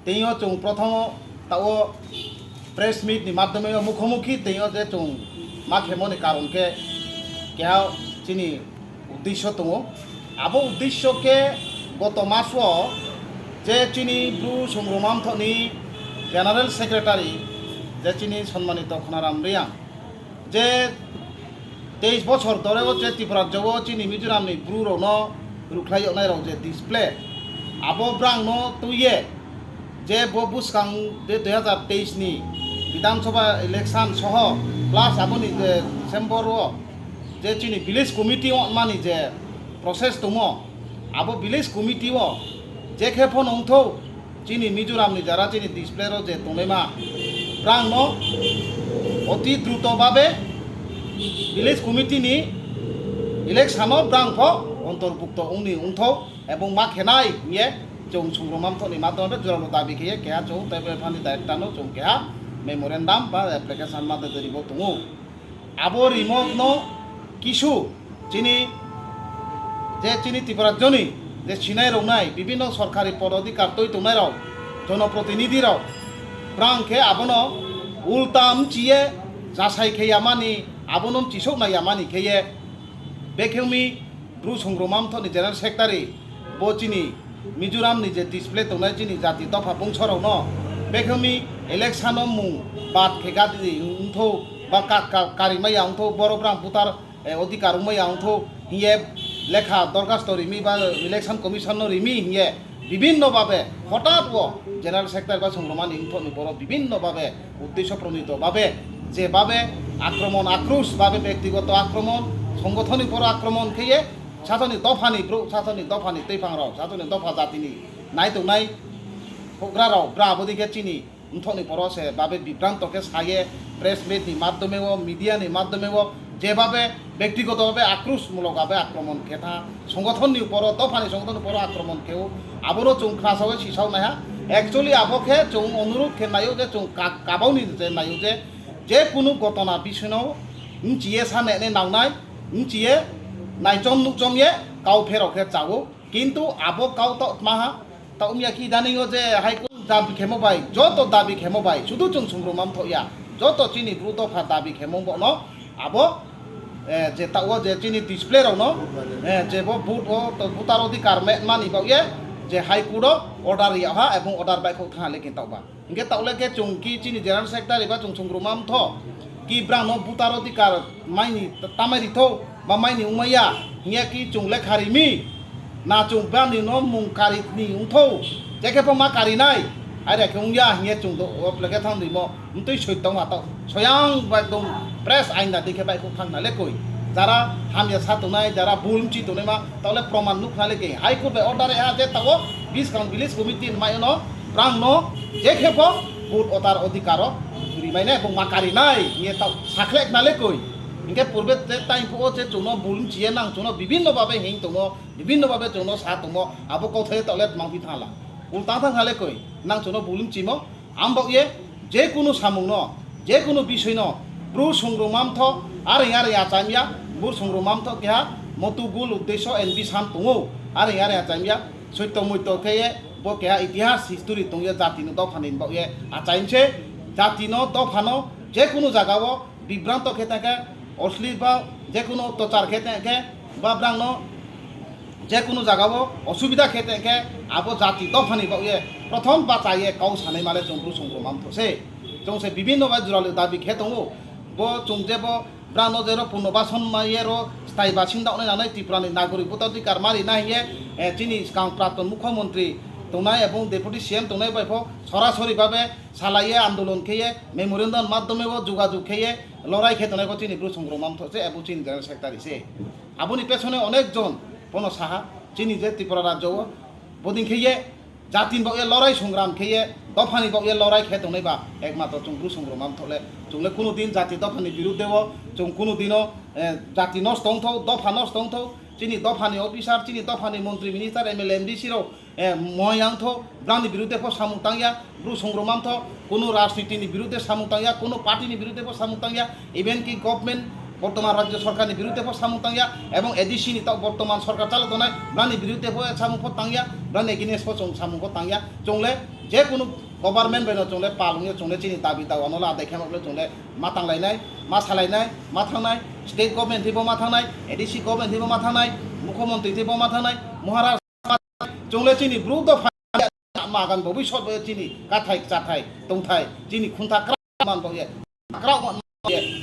তেইও চং প্রথম তাও প্রেস মিট ni মাধ্যমে মুখোমুখি তেইও যে চং মা খেমনি কারণকে কেয়া চিনি উদ্দেশ্য দङ আবো উদ্দেশ্যকে গত মাসও যে চিনি ব্রু সংগ্রামান্থনি জেনারেল সেক্রেটারি যে চিনি সম্মানিত খনারাম রিয়াং যে 23 বছর ধরেও যে ত্রিপুরা রাজ্যও চিনি মিজোরামনি ব্রু রনো রুখলাইনাই রাव যে ডিসপ্লে আবো ব্রাং ন তুইয়ে যে বুসকাং যে 2023 ni বিধানসভা ইলেকশন সহ প্লাস আবনি যে ডিসেম্বর যে চিনি ভিলেজ কমিটি মানি যে প্রসেস দङ আবো ভিলেজ কমিটি যে খেফন অংথौ চিনি মিজোরামনি যারা চিনি ডিসপ্লে যে তমেমা ব্রাং ন অতি দ্রুতভাবে ভিলেজ কমিটিনি ইলেকশনও ব্রাংফ অন্তর্ভুক্ত উনি উংথौ এবং মা খেনাই নিয়ে চং সংগ্রামান্থনি মাধ্যমে জোরালো দাবি খেয়ে কেয়া চৌ তাইফানি দায়িত্বানো চং কেয়া মেমোরেন্ডাম বা অ্যাপ্লিকেশন মাধ্যমে তৈরিব দङ আবো রিমোট ন কিছু চিনি যে চিনি ত্রিপুরাজ্যনি যে সিনাই রংনাই বিভিন্ন সরকারি পদাধিকার তৈ তংনাই রাव জনপ্রতিনিধি রাव ব্রাংকে আবনো উল্টাম চিয়ে যাসাই খেয়া মানি আবনম চিসক নাইয়া মানি খেয়ে বেखेवमी ब्रु संग्रामान्थनि जेनेरेल सेक्रेटारि बो चिनी मिजोरामनि जे डिसप्ले तंनाय चिनी जाति दफा बुंसराव न बेखेवमी इलेक्शन मुं बाद खेगा दि उंथौ बा कारिमाया उंथौ बरब्रां भुटार अधिकार उमैया उंथौ हिये लेखा दरखास्त रिमी बा इलेक्शन कमिशन रिमी हिये বিভিন্নভাবে হঠাৎ জেনারেল সেক্রেটারি বা সংগ্রামানি উন্থনি বড় বিভিন্নভাবে উদ্দেশ্য প্রণীতভাবে যেভাবে আক্রমণ আক্রোশভাবে ব্যক্তিগত আক্রমণ সংগঠনিক বড় আক্রমণ খেয়ে সাতনি দফানি তৈফাংরাव সাতনি দফা জাতিনি নাইতংনাই হগ্রারাव ব্রাবদিকে চিনি উন্থনি বড় সে ভাবে বিভ্রান্তকে সায়ে প্রেস মিটনি মাধ্যমেও মিডিয়ানি মাধ্যমেও যেভাবে ব্যক্তিগতভাবে আক্রোশমূলকভাবে আক্রমণ খেতা সংগঠননি উপর দফানি সংগঠনের উপর আক্রমণ খেও আবরও চং ক্লাসাও সিসাও নাহা একচুয়ালি আবকে চং অনুরোধ খেনায়ও যে চং কাবাউনি যে নাইও যে কোনো ঘটনা বিষয়নাও চিয়ে সানে নাওনাই চিয়ে নাইচম নুকচমিয়ে কাউ ফেরকে চাও কিন্তু আবো কাউ তো মাহা তাও মিয়া কি জানিও যে হাইকোর্ট দাবি খেমবাই যত দাবি খেমবাই শুধু চং সংগ্রামান্থয়া যত চিনি ব্রু দফা দাবি খেমব ন আবো যে তাও যে চিনি ডিসপ্লে রাव न যে ভোটার অধিকার মানি বাউয়ে যে হাইকোর্ট অর্ডার ইয়াহা এবং অর্ডার বাইকো থাঙা লেকিন তাওবা ইনকে তাওলেকে চংকি চিনি জেনারেল সেক্রেটারি বা চং সংগ্রামান্থ কি ব্রানো ভোটার অধিকার মাইনি তামাইরিথौ বা মাইনি উমাইয়া হিয়া কি চংলে খারিমি না চং বানি ন মুং কারিনি উংথौ जेखेफो मा कारिनाय आरे खेउंया हिया चुंद अप्लेके थां दिमो उन्तै सैतौ माता सयां एकदम प्रेस आइना देखे बाइको थांना लेकय যারা হামিয়া সাতনায় যারা বুলমচি তনেমা তাহলে প্রমাণ নুকনা লেকে হাইকোর্ট বাই অর্ডার এ আছে তাও 20 কাউন্ট ভিলেজ কমিটি মাইনো ব্রাংনো যেখেফো বুট অতার অধিকার রিমাইনা এবং মাকারি নাই নিয়ে তাও সাখলেক না লেকই ইনকে পূর্বে যে টাইম ফো যে চুনো বুলমচিয়ে নাং চুনো বিভিন্নভাবে হিং দङ বিভিন্নভাবে চুনো সা দङ আবো কোথায় তাহলে মাংবি থালা উল্টা থাঙা লেকই নাং চুনো বুলমচিমো আমবাউয়ে যে কোনো সামুং ন যে কোনো বিষয় ন ব্রু সংগ্রামান্থ আরে আচামিয়া ব্রু সংগ্রামান্থ কেহা মতুগুল উদ্দেশ্য এনবি সান দङ আরে আচামিয়া সত্য মত্য খেয়ে বো কেহা ইতিহাস হিস্টোরি দङ জাতিনো দফানি বাউয়ে আচাইনছে জাতিনো দফানো যে কোনো জায়গাও বিভ্রান্ত খেয়ে থাকে অশ্লীল বা যে কোনো অত্যাচার খেয়ে থাকে বা ব্রাংন যে কোনো জায়গাও অসুবিধা খেয়ে থাকে আবো জাতি দফানি বাউয়ে প্রথম বাঁচাইয়ে কাউ সানাই মালে চং ব্রু সংগ্রামান্থসে চংসে বিভিন্নভাবে জোরালো দাবি খেয়ে দङ বো চং যেবো ব্রানো যেরো পুনর্বাসন মাইয়েরো স্থায়ী বাসিন্দা অনেক ত্রিপুরানি নাগরিক ভোটাধিকার মারি নাহিয়ে চিনি প্রাক্তন মুখ্যমন্ত্রী দंनाय এবং ডেপুটি সিএম দंनाय বাইফো সরাসরিভাবে সালাইয়ে আন্দোলন খেয়ে মেমোরেন্ডাম মাধ্যমেও যোগাযোগ খেয়ে লড়াই খেতনায় চিনি ব্রু সংগ্রামান্থসে এবং চিনি জেনারেল সেক্রেটারিসে আবুনি পেছনে অনেকজন কোনো সাহা চিনি যে ত্রিপুরা রাজ্য বদিন খেয়ে জাতিন বাউয়ে লড়াই সংগ্রাম খেয়ে দফানি বাউয়ে লড়াই খেয়ে দंनायबा একমাত্র চং ব্রু সংগ্রামান্থলে চংলে কোনো দিন জাতি দফানি বিরুদ্ধেও চং কোনো দিনও জাতি নষ্ট হংথौ দফা নষ্ট হংথौ চিনি দফানি অফিসার চিনি দফানি মন্ত্রী মিনিস্টার এমএলএ এমডিসিরও মহাयांथ ব্রানি বিরুদ্ধে সামুং তাঙ্গিয়া ব্রু সংগ্রামান্থ কোনো রাজনীতিনি বিরুদ্ধে সামুং তাঙ্গিয়া কোনো পার্টিনি বিরুদ্ধে সামুং তাঙ্গিয়া ইভেন কি গভর্নমেন্ট বর্তমান রাজ্য সরকারের বিরুদ্ধে সামুং তাঙ্গিয়া এবং এডিসিনি তাও বর্তমান সরকার চালাতনায় ব্রানি বিরুদ্ধে সামুং তাঙ্গিয়া ব্রানি এগেনেস্ট চং সামুং তাঙ্গিয়া চংলে যে কোনো गभर्नमेंट बेनो चंले पालुंगे चंले चिनी दाबी दावानो ला देखे मबले चंले मा तांलायनाय मा सालायनाय मा थांनाय स्टेट गभर्नमेंट थिबो मा थांनाय एडीसी गभर्नमेंट थिबो मा थांनाय मुख्यमंत्री थिबो मा थांनाय महाराष्ट्र चंले चिनी ब्रु दफा मागान भविष्यत चिनी काथाय जाथाय दंथाय चिनी खुंथा मान बये क्राउ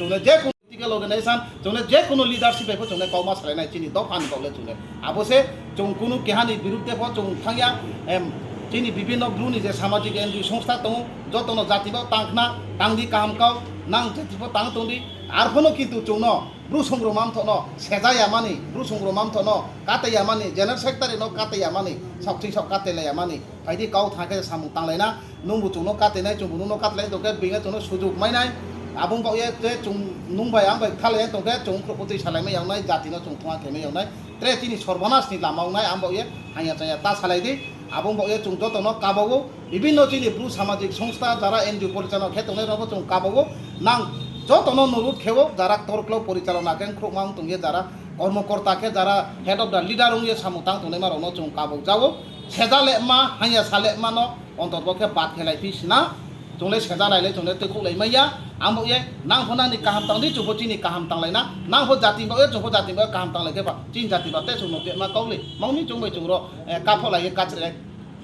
चंले जे पॉलिटिकल ऑर्गेनाइजेशन चंले जे कोनो लीडरशिप बेखौ चंले गावमा सालायनाय चिनी दफान बावले चंले आबोसे चं कुनु केहानि बिरुद्धे फ चं थांया चिनी विभिन्न ग्रुनि जे सामाजिक एनजिओ संस्था दं जतनो जातिबो तांखना तांदि कामकाव नां जातिबो तां तंदि आरफोनो किन्तु चौनो ब्रु संग्रो मामथनो सेजाया मानि ब्रु संग्रो मामथनो कातैया मानि जेनेरेल सेक्रेटारि नो कातैया मानि सावथि साव कातैलाया मानि फायदि गाव थांखे सामु तांलायना नुंबु चौनो कातैनाय चौबु नो कातलाय दके बेङा चौनो सुजुग मायनाय आबुं बावये जे चौ नुंबाय आं बाय थालाय दके चौ प्रपति सालायमै यावनाय जातिनो चौ थुआ खेमै यावनाय त्रे चिनि सर्वनाशनि लामावनाय आं बावये हाया जाया ता सालायदि आबुं बावये चौ जतनो काबावो विभिन्न चिनि ब्रु सामाजिक संस्था जारा एनजिओ परिचालन खेतने रबो चौ काबावो नां जतनो नुरुत खेवो जारा तर्कलो परिचालना कें ख्रुमां तुंगे जारा कर्मकर्ता के जारा हेड ऑफ द लीडर उंगे सामुतां तुने मारोनो चौ काबो जावो सेजाले मा हाया साले मानो अंतर्गत बात खेलाय फिसना चंले सेजा लायले चंले तेखौ लैमैया आंबो ये नां फनानि काहाम तांदि चुबो चिनि काहाम तांलायना नां हो जाति बो चुबो जाति बो काहाम तांलायके बा चिन जाति बाते चुनो ते मा कावले माउनि चुंबै चुरो काफलाय काचरे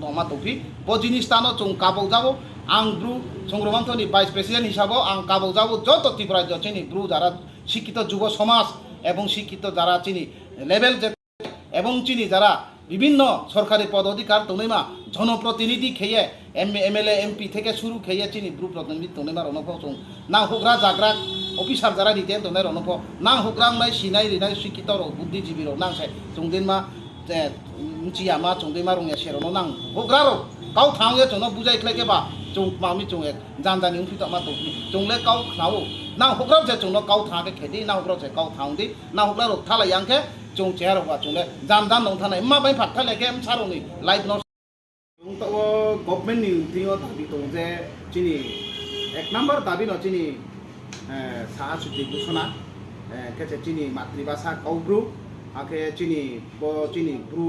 नमा तोफि बो जिनिसतानो चुं काबौ जावो आं ब्रु संग्रमान्थनि भाइस प्रेसिडेंट हिसाबै आं काबौ जावो जत त्रिपुरा चिनि ब्रु जारा शिक्षित युव समाज एवं शिक्षित जारा चिनि लेभेल एवं चिनि जारा विभिन्न सरकारी पद अधिकार तोनेमा जनप्रतिनिधि खेये एमएलए एमपी থেকে শুরু খেয়ে চিনি গ্রুপ প্রতিনিধি তনেমা রনফ চং না হুগ্রা জাগ্রা অফিসার যারা রিটেন তনে রনফ না হুগ্রাং নাই সিনাই রিনাই শিক্ষিত বুদ্ধিজীবী রো নাংসাই চংদিনমা মুচিয়া मा চংদিমা রংয়া সেরনো নাং হুগ্রারো গাও থাঙে চনো বুজাই খ্লাইকেবা চং মামি চং এক জানজানি উফিতা मा তকি চংলে গাও খাও না হুগ্রাও যে চনো গাও থাঙে খেদি না হুগ্রাও যে গাও থাংদি না হুগ্রারো থালাयांखे चौ चेहरा चौले जान जान नं थानाय मा बाय फाट थालायके एम सारोनि लाइफ न तो गभर्नमेंट नि थिङो दाबि दं जे चिनि एक नम्बर दाबि न चिनि सा सुति घोषणा केसे चिनि मातृभाषा काउब्रु आके चिनि बो चिनि ब्रु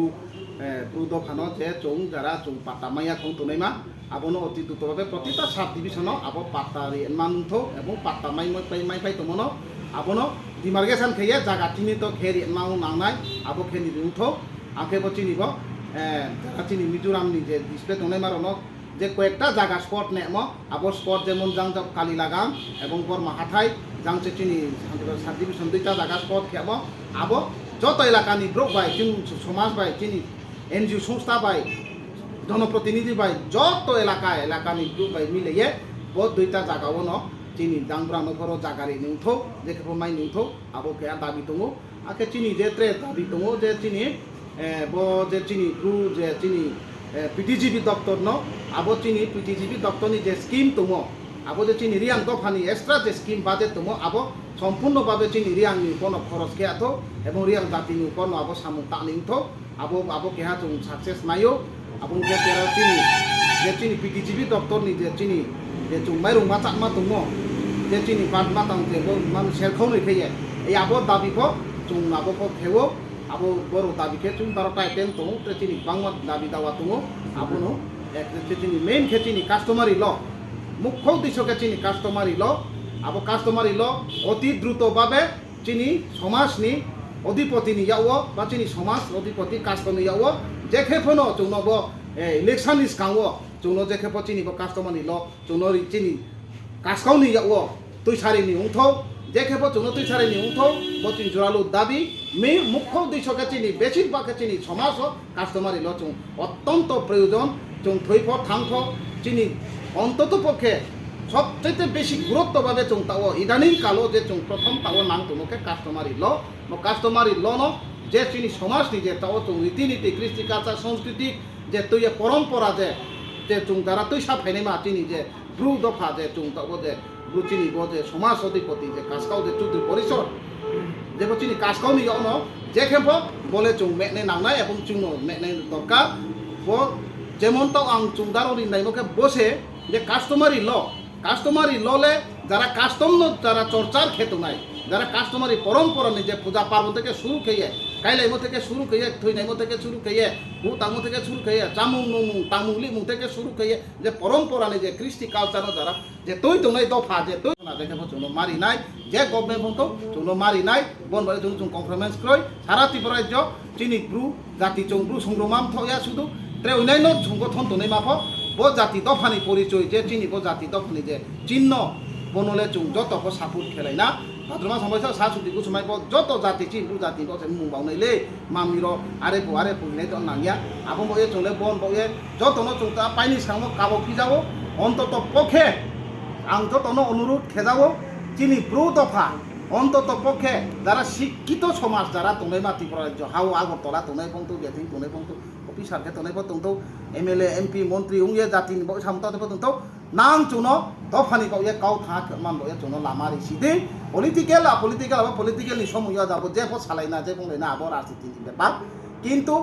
ब्रु दफानो जे चौ जारा चौ पाता माया खौ तनैमा आबोनो अति दुतभाबे प्रतिटा साब डिभिजन आबो पातारि मानथो एबं पाता माइ माइ फाय तमनो आबोनो डिमार्केशन खेये जागा चिनि तो खेरि माउ नांनाय आबो खेनि रुथो आके बो चिनि बो जागा चिनि मिजोराम नि जे डिसप्ले तने मारनो जे कयेकटा जागा स्पट नेमो आबो स्पट जेमन जांग कालिलागाम एवं बरमा हाथाय जांचे चिनि साब डिभिजन दुइटा जागा स्पट खेबो आबो जत एलाकानि ब्रक बाय जों समाज बाय चिनि एनजिओ संस्था बाय जनप्रतिनिधि बाय जत एलाकानि ग्रुप बाय मिलाये बो दुइटा जागावो न चिनि दांब्रा नखरो जागारि नुथो जेखौ माइ नुथो आबो के दाबि दङो आके चिनि जे त्रे दाबि दङो जे चिनि बो जे चिनि ग्रु जे चिनि पिटिजिबि दप्तर न आबो चिनि पिटिजिबि दप्तरनि जे स्कीम दङो आबो जे चिनि रियां दफानि एक्सट्रा जे स्कीम बाजेट दङो आबो सम्पूर्ण भाबे चिनि रियांनि कोनो खरच खेयाथो एबं रियां जातिनि कोनो आबो सामु तानिंथो आबो आबो केहा जों सक्सेस नायो आबो के तेरा चिनि जे चिनि पिटिजिबि दप्तरनि जे चिनि जे जों माइरं मा चाकमा दङो जे चिनि बाद मा तां जे मान सेरखौनै खेये ए आबो दाबिखौ जों आबोखौ खेवो आबो बर' दाबिखे जों बार टाइटेल दङ ते चिनि बांमा दाबि दावा दङ आबोनो एक चिनि मेन खे चिनि कास्टमारि ल मुख्य उद्देश्य के चिनि कास्टमारि ल आबो कास्टमारि ल अति द्रुत भाबे चिनि समाजनि अधिपतिनि यावो बा चिनि समाज अधिपति कास्टनि यावो जेखेफोनो जोंनबो इलेक्शननि सिगाङाव जोंनो जेखेफो चिनि बो कास्टमारि ल जोंनो चिनि कास्काउनि यावो तुइसारिनि उंथौ जेखेफो जोंनो तुइसारिनि उंथौ बचिन जुरालु दाबि मे मुख्य उद्देश्य के चिनि बेसिरभाग चिनि समाज कास्टमारि ल जों अत्यंत प्रयोजन जों थैफो थांफो चिनि অন্তত পক্ষে সবচেয়ে বেশি গুরুত্বভাবে जों ताओ इदानीं कालो जे जों प्रथम ताओ नां तमोके कास्टमारि ल न जे चिनि समाजनि जे ताओ जों रीतिनीति कृष्टि कालचार संस्कृति जे तुय परम्परा जे जों दारा तुय साफायनाय मा चिनि जे ब्रु दफा जे जों ताओ जे ब्रु चिनि बो जे समाज अधिपति जे कास्काउ जे चुद्र परिषद जे बो चिनि कास्काउनि यावनो जे खेमफो बोले जों मेने नांनाय एबं जोंनो मेने दरकार बो जेमन ताओ आं जों दारोनि नायनोके बसे যে কাস্টমারি ললে যারা কাস্টম যারা চর্চার ক্ষেত্র নাই যারা কাস্টমারি পরম্পরা যে পূজা পার্বণ থেকে শুরু খেয়ে গাইলাইমো থেকে শুরু করে থইনাইমো থেকে শুরু করে হু তামো থেকে শুরু করে জামুং নমুং তামুং লিমুং থেকে শুরু করে যে পরম্পরানি যে কৃষ্টি কালচারও যারা যে তৈ তংনাই দফা যে তৈ না দেখে চুনো মারি নাই যে গভর্নমেন্ট বন্ধ চুনো মারি নাই বনবারে চুনো চুন কনফারেন্স ক্রয় সারা ত্রিপুরা রাজ্য চিনি ব্রু জাতি চং ব্রু সংগ্রাম থয়া শুধু ত্রে অন্যান্য সংগঠন তनै মাফ ব জাতি দফানি পরিচয় যে চিনি ব জাতি দফানি যে চিহ্ন বনলে চুং যত সাপুর খেলাই না ভাদ্রমা সমস্যা সাসুতি গুসুমাই যত জাতি চিনু জাতি মুং বাউনাইলে মামির আরে পুনে তো নাঙ্গিয়া আবো বয়ে চলে বন বয়ে যতন চুংতা পাইনি সামো কাবো ফিজাবো অন্তত পক্ষে আং যতন অনুরোধ খেজাবো চিনি ব্রু দফা অন্তত পক্ষে যারা শিক্ষিত সমাজ যারা তनै মাতি রাজ্য হাও আগরতলা তनै পন্তু গেথিং তनै পন্তু অফিসারকে তनै পন্তু এমএলএ এমপি মন্ত্রী উংয়ে জাতিনি বই সামতা পন্তু নাং চুনো দফানি বয়ে কাউ থাক মান বয়ে চুনো লামা রিসিদি পলিটিক্যাল নি সময় যাবো যে সালাইনা যে বুंलायना আবো রাজনীতিনি ব্যাপার কিন্তু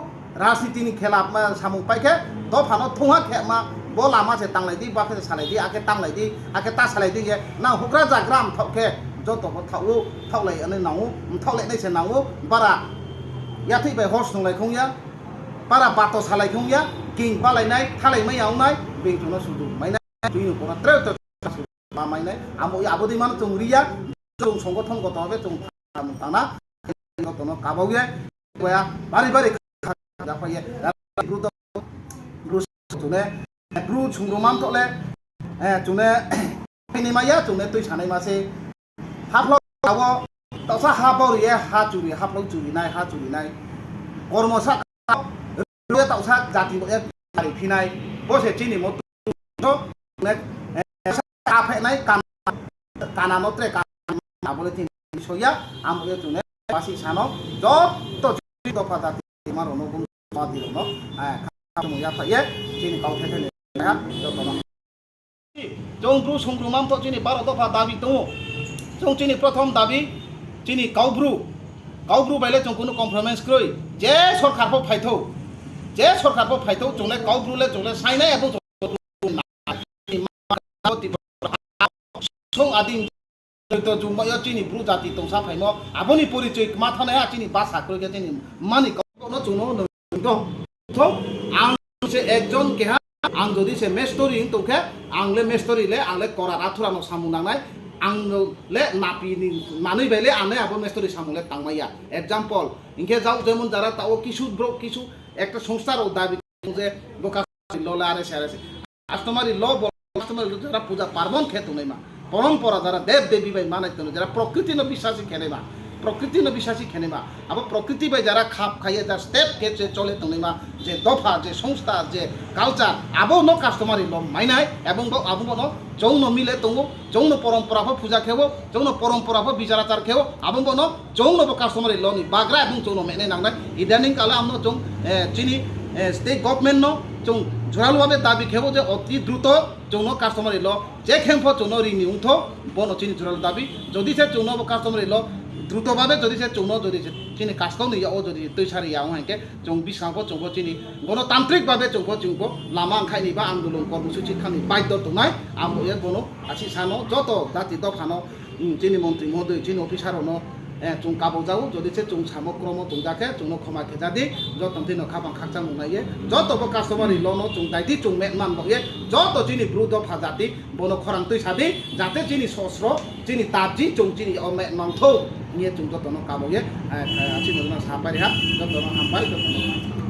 রাজনীতিনি খেলা সামু পাইকে দফানো থুঙা খেमा ब लामा से तांलायदि बाखे सालायदि आके तांलायदि आके ता सालायदि जे ना हुग्रा जाग्राम थके जत थाउ थाउलाय अने नाउ थाउलायनाय से नाउ बारा याथै बाय हर्स नंलायखौया बारा बातो सालायखौया किं बालायनाय थालायमाय आवनाय बेंटुनो सुदु मायनाय बिनु कोना त्रे मामायनाय आमो आबोदि मान चंगरिया जों संगठन गतबे जों ताना गतनो काबावगे गया बारि बारि जाफाये ग्रुप तुने ब्रु संग्राम तले चुने निमाया चुने तै सानै मासे हाफ्लाव आबो तसा हाबरिये हा हाफ्लाव चुरिनाय हा चुरिनाय कर्मसा रे तसा जाति बारि फिनाय बसे चिनि मत ने आफेनाय काना नत्रे काना बोले थिन सोया आमगे चुने बासि सानो जत दफा जाति मारनो गुम मादिरनो खामुया फाये चिनि काउथे जों ब्रु संग्राम तो चिनी 12 दफा दाबी दङ जों चिनी प्रथम दाबी चिनी गावब्रु बायले जों कोनो कम्प्रमाइज क्रय जे सरकारखौ फाइथौ जोंले गावब्रुले जोंले साइनाय एबो जों आदिम तो जुमाया चिनी ब्रु जाति तंसा फाइमो आबोनि परिचय मा थानाया चिनी भाषा क्रय चिनी मानि गावनो जोनो तो आं से एकजन केहा आं जदि से मेस्टरि तोखे आंले मेस्टरिले आंले करा राथुरानो सामु नांनाय आंले नापिनि मानै बायले आने आबो मेस्टरि सामुले तांमाया एग्जांपल इनके जाव जेमन जारा ताओ किछु একটা সংস্থার দাবি যে বোকা ললা আরে সারে কাস্টমারি ল কাস্টমারি যারা পূজা পার্বণ খেত নইমা পরম্পরা যারা দেব দেবী বাই মানাইতো যারা প্রকৃতি ন বিশ্বাসী খেনেমা प्रकृति न विश्वासी खेनेमा अब प्रकृति बाय जरा खाप खाइए जरा स्टेप के चले तनेमा जे दफा जे संस्था जे कालचार आबो न कास्टमारी ल माइनाय एवं आबो न जौन मिले तंगो जौन परम्परा पूजा खेबो जौन परम्परा विचाराचार खेबो आबो न जौन कास्टमारी ल नि बाग्रा एवं जौन मेने नांनाय इदानिं काला आमनो जों चिनी स्टेट गभर्नमेंट न जों जरालुवाबे दाबि खेबो जे अति द्रुत जौन कास्टमारी ल जे खेमफो जौन रिनिउं थो बनो चिनी जराल दाबि जदि से जौन कास्टमारी ल দ্রুতভাবে যদি সে চৌন যদি চিনি কাজটাও নিয়ে ও যদি তৈসারিয়া হাইকে চৌ বিশাঙ্ক চৌব চিনি গণতান্ত্রিকভাবে চৌব চৌব লামা ওंखायनि বা আন্দোলন কর্মসূচি খানি বাধ্য দंनाय आमो ए गण आसि सानो जत जाति दफानो चिनि मन्त्री महोदय चिनि अफिसारनो चुं काबो जाऊ जदि से चुं सामक्रम चुं जाके चुं क्षमा खेजादि जत दिन खाबां खाकचा मुनाये जत बो कास्टमारि लनो चुं दाइति चुं मेनमान बये जत चिनि ब्रुद फाजाति बनो खरां तैसादि जाते चिनि सस्र चिनि ताबजि चुं चिनि मेनमानथौ निये चुं जतनो काबोये आसि नोना सापारिहा जतनो हामबाय जतनो